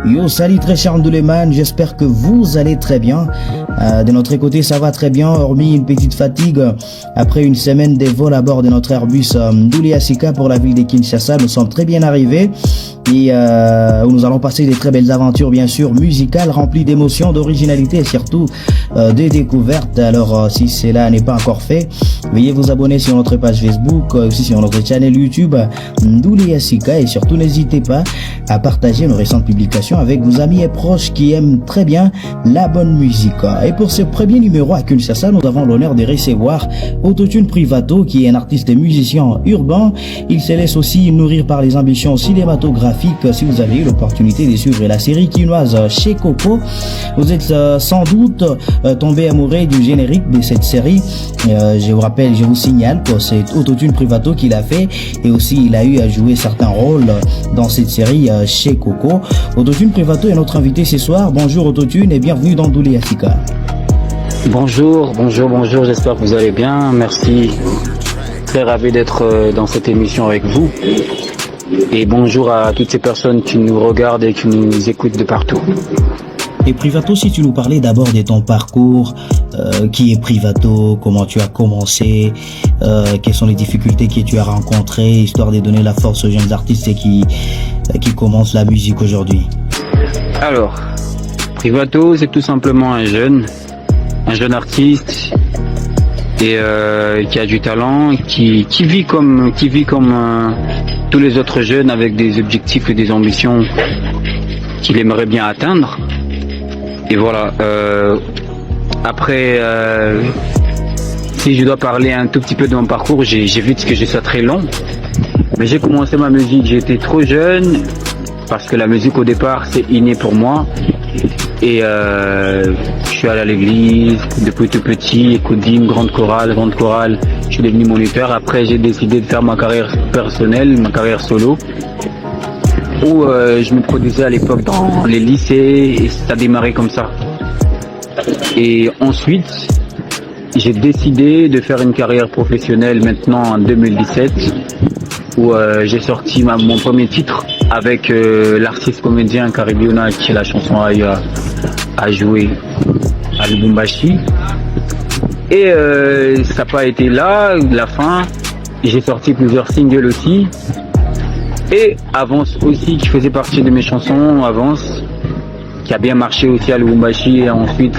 Yo, salut très cher Ndouleman, j'espère que vous allez très bien. De notre côté, ça va très bien, hormis une petite fatigue. Après une semaine de vol à bord de notre Airbus Ndouli Asika pour la ville de Kinshasa, nous sommes très bien arrivés. Et nous allons passer des très belles aventures, bien sûr, musicales, remplies d'émotions, d'originalité et surtout de découvertes. Alors, si cela n'est pas encore fait, veuillez vous abonner sur notre page Facebook, aussi sur notre channel YouTube Ndouli Asika, et surtout n'hésitez pas à partager nos récentes publications avec vos amis et proches qui aiment très bien la bonne musique. Et pour ce premier numéro à Kinshasa, nous avons l'honneur de recevoir Autotune Privato, qui est un artiste et musicien urbain. Il se laisse aussi nourrir par les ambitions cinématographiques. Si vous avez eu l'opportunité de suivre la série quinoise chez Coco, vous êtes sans doute tombé amoureux du générique de cette série. Je vous signale que c'est Autotune Privato qui l'a fait, et aussi il a eu à jouer certains rôles dans cette série chez Coco. Autotune Privato est notre invité ce soir. Bonjour Autotune et bienvenue dans Ndouli Asika. Bonjour, j'espère que vous allez bien, merci. Très ravi d'être dans cette émission avec vous. Et bonjour à toutes ces personnes qui nous regardent et qui nous écoutent de partout. Et Privato, si tu nous parlais d'abord de ton parcours, qui est Privato, comment tu as commencé, quelles sont les difficultés que tu as rencontrées, histoire de donner la force aux jeunes artistes qui commencent la musique aujourd'hui. Alors, Privato, c'est tout simplement un jeune artiste et qui a du talent, qui vit comme tous les autres jeunes, avec des objectifs et des ambitions qu'il aimerait bien atteindre. Et voilà. Après, si je dois parler un tout petit peu de mon parcours, j'évite que je sois très long. Mais j'ai commencé ma musique, j'étais trop jeune, parce que la musique au départ c'est inné pour moi. Et je suis allé à l'église depuis tout petit, écoudim, grande chorale, je suis devenu moniteur. Après j'ai décidé de faire ma carrière personnelle, ma carrière solo, où je me produisais à l'époque dans les lycées, et ça a démarré comme ça. Et ensuite j'ai décidé de faire une carrière professionnelle maintenant en 2017, où j'ai sorti mon premier titre avec l'artiste comédien Caribiona, qui la chanson a joué à Lubumbashi. Et ça n'a pas été là la fin, j'ai sorti plusieurs singles aussi, et Avance aussi, qui faisait partie de mes chansons, Avance, qui a bien marché aussi à Lubumbashi. Et ensuite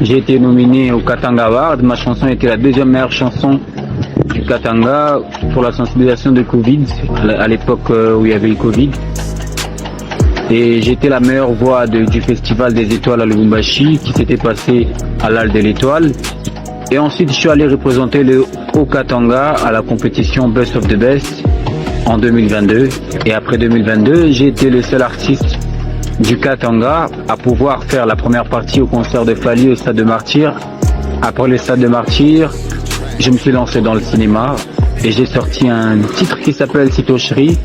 j'ai été nominé au Katanga Award. Ma chanson était la deuxième meilleure chanson du Katanga pour la sensibilisation de Covid, à l'époque où il y avait eu Covid. Et j'étais la meilleure voix du Festival des Étoiles à Lubumbashi, qui s'était passé à l'Halle de l'Étoile. Et ensuite je suis allé représenter le Haut-Katanga à la compétition Best of the Best en 2022. Et après 2022, j'ai été le seul artiste du Katanga à pouvoir faire la première partie au concert de Fally au Stade de Martyrs. Après le Stade de Martyrs, je me suis lancé dans le cinéma et j'ai sorti un titre qui s'appelle Sitoshri.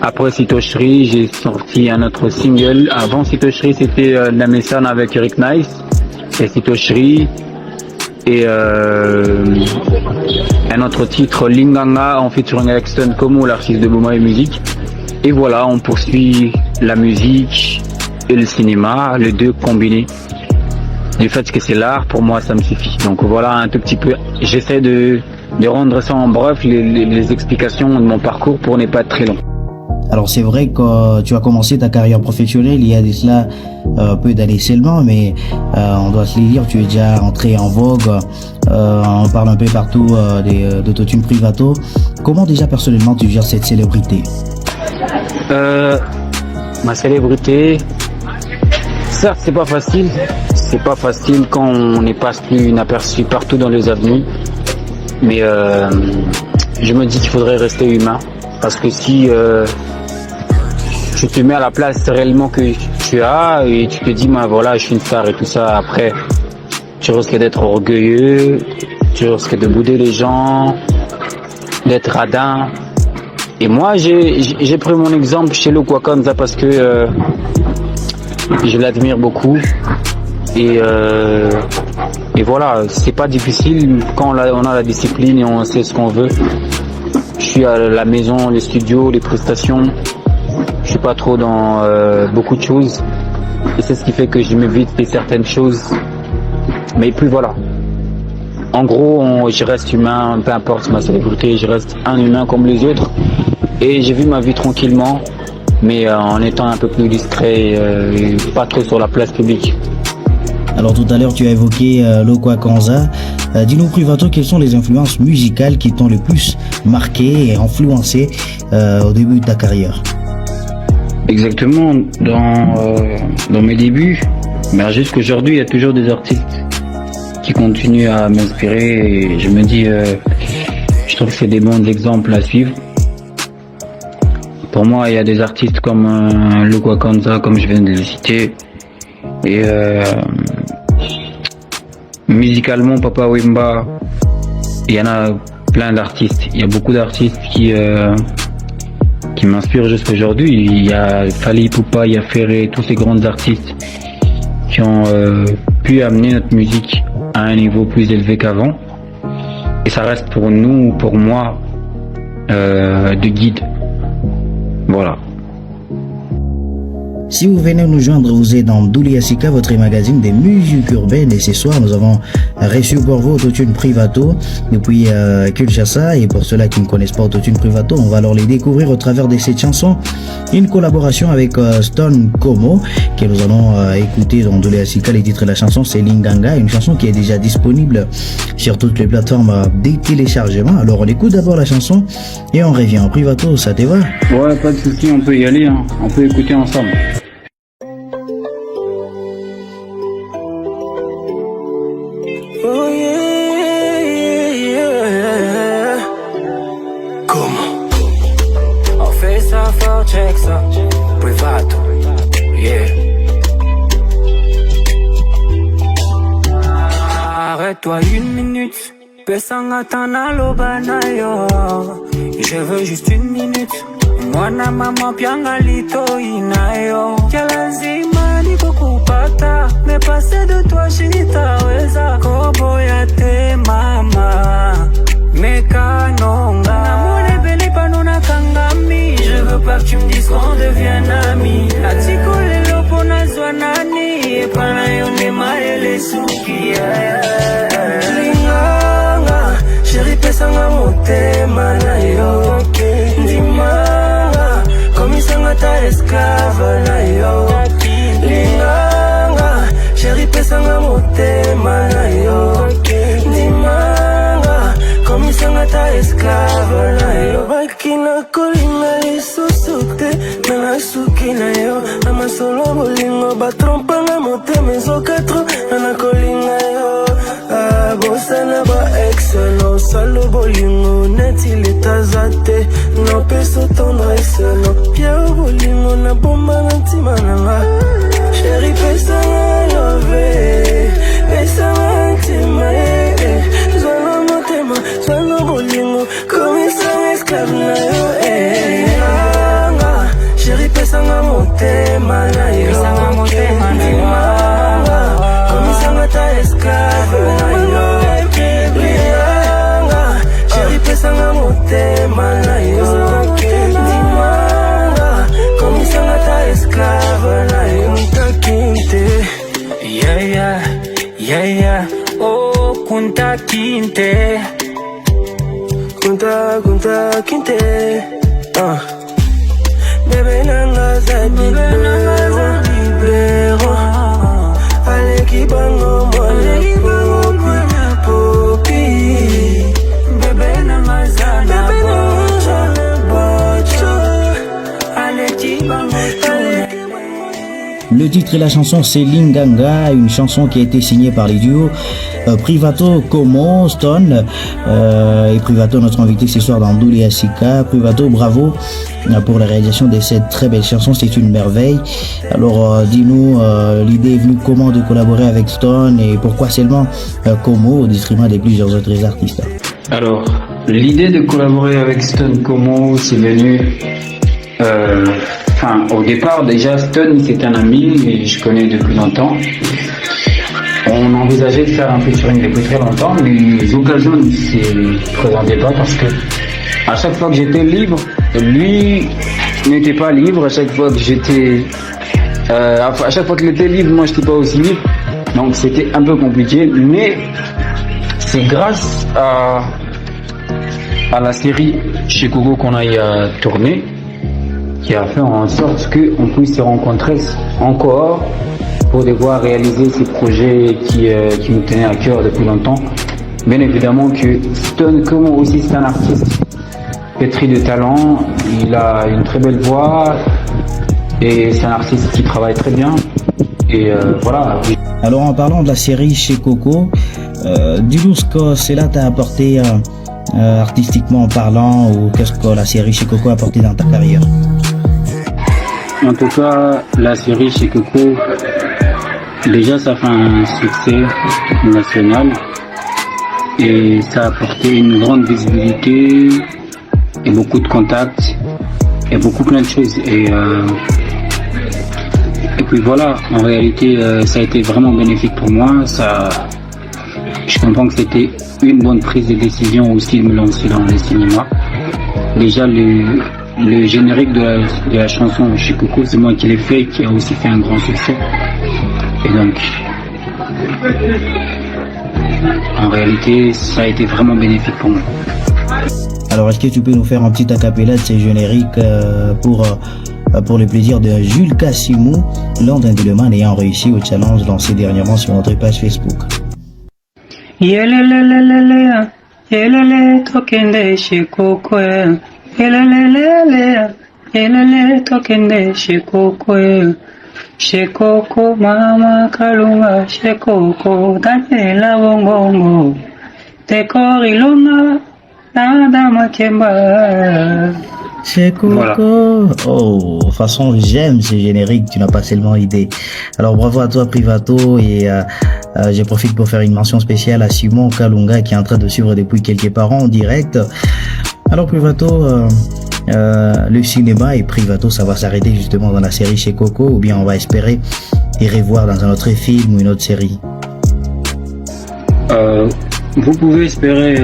Après Sitoshri, j'ai sorti un autre single. Avant Sitoshri, c'était Namesan avec Eric Nice, et Sitoshri, et un autre titre, Linganga, en featuring avec Stone Como, l'artiste de Bouma et Musique. Et voilà, on poursuit la musique et le cinéma, les deux combinés. Du fait que c'est l'art, pour moi ça me suffit. Donc voilà un tout petit peu, j'essaie de rendre ça en bref, les explications de mon parcours, pour ne pas être très long. Alors c'est vrai que tu as commencé ta carrière professionnelle il y a de cela peu d'années seulement, mais on doit se le dire, tu es déjà entré en vogue, on parle un peu partout d'Autotune Privato. Comment déjà personnellement tu gères cette célébrité? Ma célébrité, certes c'est pas facile quand on n'est pas inaperçu partout dans les avenues, mais je me dis qu'il faudrait rester humain, parce que si tu te mets à la place réellement que tu as et tu te dis voilà, je suis une star et tout ça, après tu risques d'être orgueilleux, tu risques de bouder les gens, d'être radin. Et moi j'ai pris mon exemple chez Lokwa Kanza, parce que je l'admire beaucoup, et voilà, c'est pas difficile quand on a la discipline et on sait ce qu'on veut. Je suis à la maison, les studios, les prestations, je suis pas trop dans beaucoup de choses. Et c'est ce qui fait que je m'évite certaines choses. Mais puis voilà. En gros, je reste humain, peu importe ma célébrité, je reste un humain comme les autres. Et j'ai vu ma vie tranquillement, mais en étant un peu plus discret et pas trop sur la place publique. Alors tout à l'heure, tu as évoqué Lokwa Kanza. Dis-nous, Privato, quelles sont les influences musicales qui t'ont le plus marqué et influencé au début de ta carrière? Exactement, dans mes débuts, jusqu'aujourd'hui, il y a toujours des artistes qui continuent à m'inspirer et je me dis, je trouve que c'est des bons exemples à suivre. Pour moi, il y a des artistes comme Lokwa Kanza, comme je viens de le citer, et musicalement, Papa Wemba, il y en a plein d'artistes. Il y a beaucoup d'artistes qui m'inspirent jusqu'aujourd'hui. Il y a Fally Ipupa, il y a Ferré, tous ces grands artistes qui ont pu amener notre musique à un niveau plus élevé qu'avant. Et ça reste pour nous, pour moi, de guide. Voilà. Si vous venez nous joindre, vous êtes dans Douli Asika, votre magazine des musiques urbaines. Et ce soir, nous avons reçu pour vous Autotune Privato depuis Kinshasa. Et pour ceux-là qui ne connaissent pas Autotune Privato, on va alors les découvrir au travers de cette chanson. Une collaboration avec Stone Como, que nous allons écouter dans Douli Asika. Le titre de la chanson, c'est Linganga, une chanson qui est déjà disponible sur toutes les plateformes de téléchargement. Alors on écoute d'abord la chanson et on revient. Privato, ça te va? Ouais, pas de souci, on peut y aller, hein. On peut écouter ensemble. Oh yeah, yeah. Comment? On fait ça fort, check ça. Privato, yeah. Arrête-toi une minute. Pesanga tanaloba na yo. Je veux juste une minute. Mwana mama piangalito inayo. Kialazima nikukupata. Me passer de toi shitaweza. Kobo ya te mama. Mekanonga. Namone beli panona kangami. Je veux pas que tu me dises qu'on devienne amis. Atiko lelo pona zwanani. E pana yone maele suki. Linganga. Chérie pesanga motema na yo. Ndimanga. Komisanga ta esclave na yo. Linganga. Chérie pesanga motema na yo. Ndimanga. Komisanga ta esclave na yo. Bakina kolinga lisusu te. Nana suki na yo. Nama solo bolingo batrompanga motema ezokatro. Nana kolinga yo. Bosana ba excellent. Salo bolingo neti letazate. No peso tendresse. No pia bolingo na bomba na ntima nanga. Chérie pesa na love. Pesa na ntima Zwana motema. Zwana bolingo. Komisa esclave na yo Chérie pesa na motema na yo. Pesa na motema na yo. Komisa na ta esclave na yo. Chérie pesa na motema na yo. Dimanga. Komisa na ta esclave na yo. Kunta kinte. Yeah, yeah, yeah, yeah. Oh, kunta kinte. Kunta kinte. Bébé nanga za libero. Aleki bango mwana popi. Bébé nanga za bocho. Aleki bango. Le titre de la chanson, c'est Linganga, une chanson qui a été signée par les duos Privato, Como, Stone et Privato, notre invité ce soir dans Douli Asika. Privato, bravo pour la réalisation de cette très belle chanson, c'est une merveille. Alors dis-nous, l'idée est venue comment de collaborer avec Stone et pourquoi seulement Como au détriment de plusieurs autres artistes? Alors, l'idée de collaborer avec Stone Como, c'est venu... au départ, déjà, Stone, c'est un ami et je connais depuis longtemps. On envisageait de faire un featuring depuis très longtemps, mais les occasions ne se présentaient pas parce que à chaque fois que j'étais libre, lui, n'était pas libre. À chaque fois que à chaque fois qu'il était libre, moi j'étais pas aussi libre. Donc c'était un peu compliqué, mais c'est grâce à la série chez Coco qu'on a tourné qui a fait en sorte qu'on puisse se rencontrer encore pour devoir réaliser ces projets qui nous tenaient à cœur depuis longtemps. Bien évidemment que Stone Como aussi c'est un artiste pétri de talent, il a une très belle voix et c'est un artiste qui travaille très bien et voilà. Alors en parlant de la série chez Coco, dis-nous ce que cela t'a apporté artistiquement parlant, ou qu'est-ce que la série chez Coco a apporté dans ta carrière? En tout cas, la série chez Coco, déjà ça fait un succès national et ça a apporté une grande visibilité et beaucoup de contacts et plein de choses et puis voilà, en réalité ça a été vraiment bénéfique pour moi. Je comprends que c'était une bonne prise de décision aussi de me lancer dans le cinéma. Déjà le générique de la chanson chez Coco, c'est moi qui l'ai fait, qui a aussi fait un grand succès. Et donc, en réalité, ça a été vraiment bénéfique pour moi. Alors, est-ce que tu peux nous faire un petit acapella de ces génériques pour le plaisir de Jules Cassimou, l'un des Duleman ayant réussi au challenge lancé dernièrement sur notre page Facebook? Yelelelelele, yelele tokende chez Coco. Yelelelele, yelele tokende chez Coco. Chez Coco mama kalunga, chez Coco Daniela bongongo. Tekor ilunga, nada makemba. Chez Coco. Voilà. Oh, de toute façon, j'aime ce générique, tu n'as pas seulement idée. Alors bravo à toi Privato et je profite pour faire une mention spéciale à Simon Kalunga qui est en train de suivre depuis quelques parents en direct. Alors Privato, le cinéma et Privato, ça va s'arrêter justement dans la série chez Coco, ou bien on va espérer y revoir dans un autre film ou une autre série? Vous pouvez espérer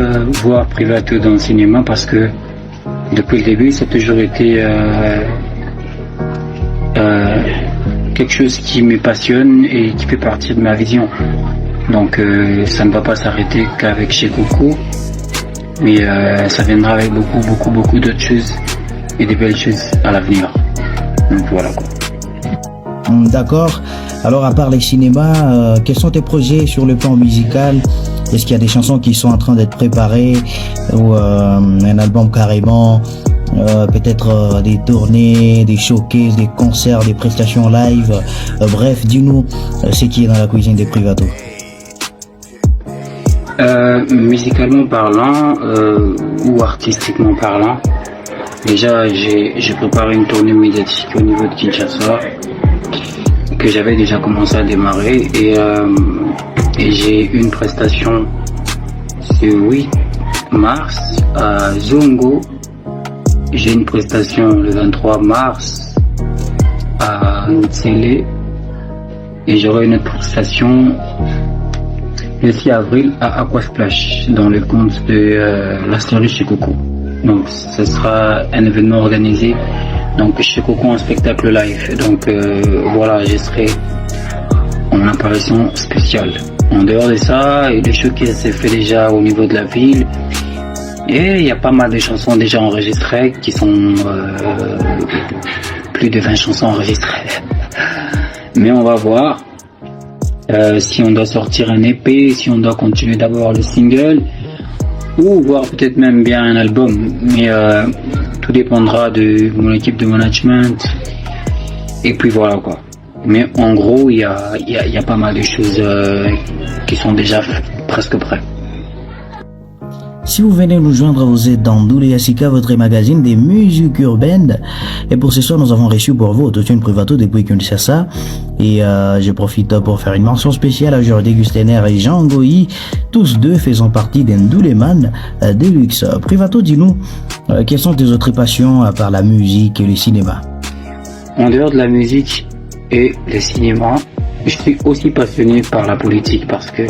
voir Privato dans le cinéma parce que depuis le début, ça a toujours été quelque chose qui me passionne et qui fait partie de ma vision. Donc ça ne va pas s'arrêter qu'avec chez Coco, mais ça viendra avec beaucoup d'autres choses et des belles choses à l'avenir. Donc voilà quoi. D'accord. Alors à part les cinémas, quels sont tes projets sur le plan musical? Est-ce qu'il y a des chansons qui sont en train d'être préparées ou un album carrément, peut-être des tournées, des showcases, des concerts, des prestations live, bref, dis-nous ce qui est dans la cuisine des Privato. Musicalement parlant ou artistiquement parlant, déjà j'ai préparé une tournée médiatique au niveau de Kinshasa que j'avais déjà commencé à démarrer et j'ai une prestation ce 8 mars à Zongo. J'ai une prestation le 23 mars à Ntsele et j'aurai une autre prestation le 6 avril à Aquasplash dans le compte de la série chez Coco. Donc ce sera un événement organisé donc chez Coco en spectacle live. Donc voilà, je serai en apparition spéciale. En dehors de ça, il y a des choses qui s'est fait déjà au niveau de la ville. Et il y a pas mal de chansons déjà enregistrées qui sont plus de 20 chansons enregistrées. Mais on va voir si on doit sortir un EP, si on doit continuer d'abord le single ou voir peut-être même bien un album. Mais tout dépendra de mon équipe de management. Et puis voilà quoi. Mais en gros, il y a pas mal de choses qui sont déjà presque prêtes. Si vous venez nous joindre, vous êtes dans Ndoulé Yassika, votre magazine des musiques urbaines. Et pour ce soir, nous avons reçu pour vous Autotune Privato depuis Kinshasa. Et je profite pour faire une mention spéciale à Jordi Gustener et Jean Goyi, tous deux faisant partie des Ndouleman Deluxe. Privato, dis-nous, quelles sont tes autres passions à part la musique et le cinéma? En dehors de la musique et le cinéma, je suis aussi passionné par la politique parce que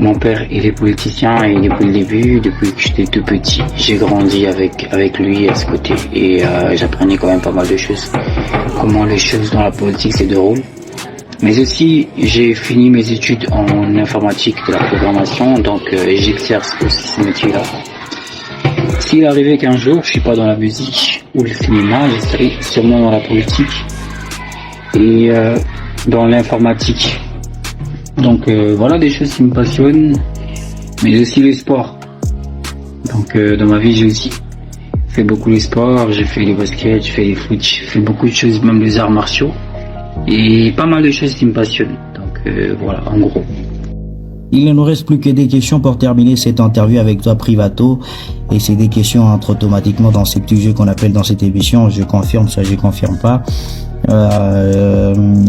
Mon père, il est politicien et depuis le début, depuis que j'étais tout petit, j'ai grandi avec lui à ce côté et j'apprenais quand même pas mal de choses. Comment les choses dans la politique se déroulent. Mais aussi, j'ai fini mes études en informatique de la programmation, donc j'exerce aussi ce métier-là. S'il arrivait qu'un jour, je suis pas dans la musique ou le cinéma, je serai sûrement dans la politique et dans l'informatique. Donc voilà des choses qui me passionnent, mais aussi le sport. Donc dans ma vie, j'ai aussi fait beaucoup de sport, j'ai fait le basket, j'ai fait le foot, j'ai fait beaucoup de choses, même les arts martiaux. Et pas mal de choses qui me passionnent. Donc voilà, en gros. Il ne nous reste plus que des questions pour terminer cette interview avec toi, Privato. Et c'est des questions entrent automatiquement dans ces petits jeux qu'on appelle dans cette émission. Je confirme, ça je confirme pas.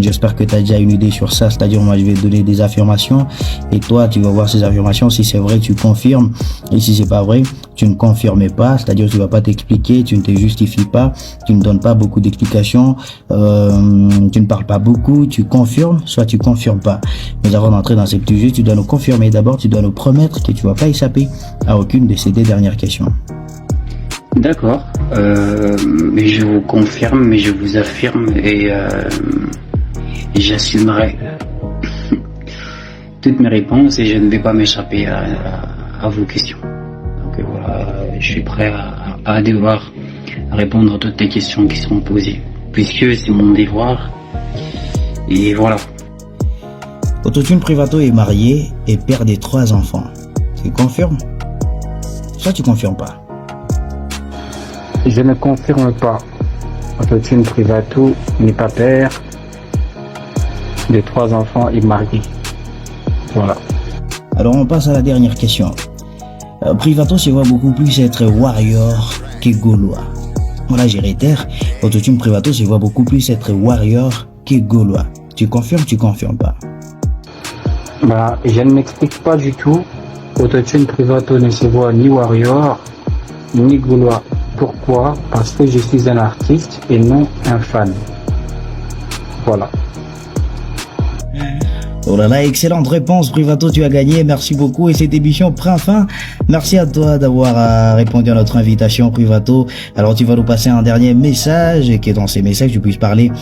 J'espère que tu as déjà une idée sur ça, c'est-à-dire moi je vais te donner des affirmations et toi tu vas voir ces affirmations, si c'est vrai tu confirmes et si c'est pas vrai tu ne confirmes pas, c'est-à-dire tu vas pas t'expliquer, tu ne te justifies pas, tu ne donnes pas beaucoup d'explications, tu ne parles pas beaucoup, tu confirmes, soit tu confirmes pas. Mais avant d'entrer dans ces petits jeux, tu dois nous confirmer d'abord, tu dois nous promettre que tu vas pas échapper à aucune de ces deux dernières questions. D'accord, mais je vous confirme, mais je vous affirme et j'assumerai toutes mes réponses et je ne vais pas m'échapper à vos questions. Donc voilà, je suis prêt à devoir répondre à toutes les questions qui seront posées, puisque c'est mon devoir. Et voilà. Autotune Privato est marié et père des 3 enfants. Tu confirmes? Soit tu confirmes pas. Je ne confirme pas. Autotune Privato n'est pas père de 3 enfants et marié. Voilà. Alors on passe à la dernière question. Privato se voit beaucoup plus être warrior que gaulois. Voilà, je réitère. Autotune Privato se voit beaucoup plus être warrior que gaulois. Tu confirmes pas? Bah, je ne m'explique pas du tout. Autotune Privato ne se voit ni warrior ni gaulois. Pourquoi? Parce que je suis un artiste et non un fan. Voilà. Oh là là, excellente réponse Privato, tu as gagné, merci beaucoup et cette émission prend fin. Merci à toi d'avoir répondu à notre invitation Privato. Alors tu vas nous passer un dernier message et que dans ces messages tu puisses parler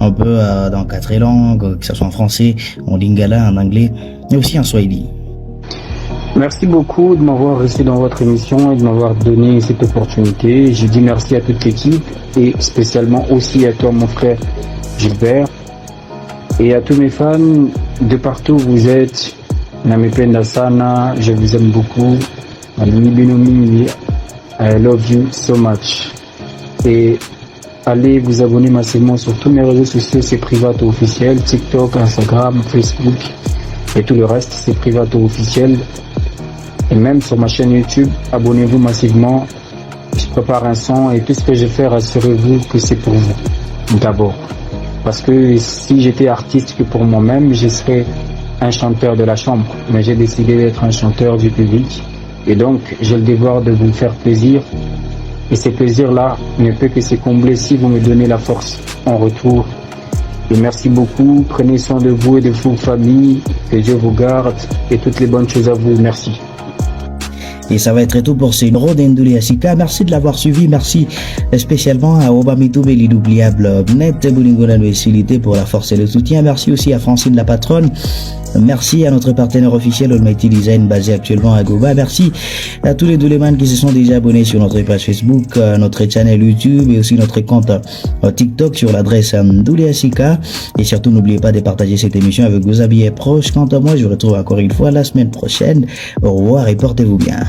un peu dans 4 langues, que ce soit en français, en lingala, en anglais et aussi en swahili. Merci beaucoup de m'avoir reçu dans votre émission et de m'avoir donné cette opportunité. Je dis merci à toute l'équipe et spécialement aussi à toi mon frère Gilbert et à tous mes fans de partout où vous êtes. Namipenda sana, je vous aime beaucoup. I love you so much. Et allez vous abonner massivement sur tous mes réseaux sociaux, c'est Privato officiel, TikTok, Instagram, Facebook et tout le reste, c'est Privato officiel. Et même sur ma chaîne YouTube, abonnez-vous massivement. Je prépare un son et tout ce que je fais, rassurez-vous que c'est pour vous d'abord. Parce que si j'étais artiste que pour moi-même, je serais un chanteur de la chambre. Mais j'ai décidé d'être un chanteur du public. Et donc, j'ai le devoir de vous faire plaisir. Et ce plaisir-là ne peut que se combler si vous me donnez la force en retour. Et merci beaucoup. Prenez soin de vous et de vos familles. Que Dieu vous garde et toutes les bonnes choses à vous. Merci. Et ça va être tout pour ce numéro d'Ndouli Asika. Merci de l'avoir suivi. Merci spécialement à Obamitou l'inoubliable Net Boulingola Facilité pour la force et le soutien. Merci aussi à Francine la patronne. Merci à notre partenaire officiel Almighty Design basé actuellement à Goba. Merci à tous les Douléman qui se sont déjà abonnés sur notre page Facebook, notre channel YouTube et aussi notre compte TikTok sur l'adresse Ndouli Asika. Et surtout n'oubliez pas de partager cette émission avec vos amis et proches. Quant à moi, je vous retrouve encore une fois la semaine prochaine. Au revoir et portez-vous bien.